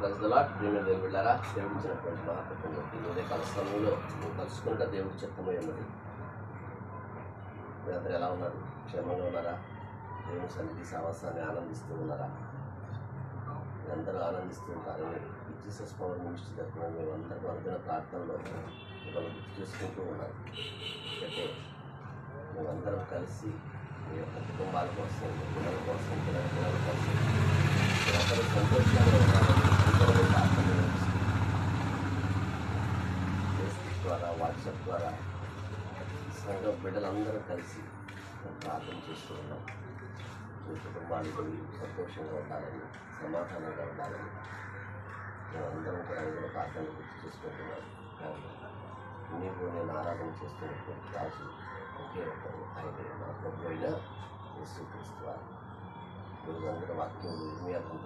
ప్రజల ప్రేమ దేవుడు వెళ్ళారా దేవుడిచ్చినటువంటి మహాత్మ ఉదయకాల సమయంలో నువ్వు కలుసుకుంటా దేవుడి చిత్తమై ఉన్నది. మీరందరూ ఎలా ఉన్నారు? క్షేమంగా ఉన్నారా? దేవుని సన్నిధి సావాసాన్ని ఆనందిస్తూ ఉన్నారా? మీరందరూ ఆనందిస్తూ ఉంటారని జీసస్ పవర్ మినిస్ట్రీ తరఫున మేమందరూ అనుకున్న ప్రార్థనలో మిమ్మల్ని గుర్తు చేసుకుంటూ ఉన్నారు. అయితే మేమందరం కలిసి మీ యొక్క కుటుంబాల కోసం, మీ పిల్లల కోసం, పిల్లల కోసం మీరందరూ సంతోషంగా ఉన్నారని అందరూ ప్రార్థన ఫేస్బుక్ ద్వారా, వాట్సాప్ ద్వారా సంఘ బిడ్డలందరూ కలిసి ప్రార్థన చేస్తూ ఉన్నాం. మీ కుటుంబానికి సంతోషంగా ఉండాలని, సమాధానంగా ఉండాలని మేమందరం కూడా అందులో ప్రార్థన గుర్తు చేసుకుంటున్నాం. నీవు నేను ఆరాధన చేస్తున్నటువంటి రాజు ఒకే ఒకరు, ఆయన నా ప్రభు అయిన యేసుక్రీస్తు వారు. రోజు అందరూ వాక్యం మీ అర్థం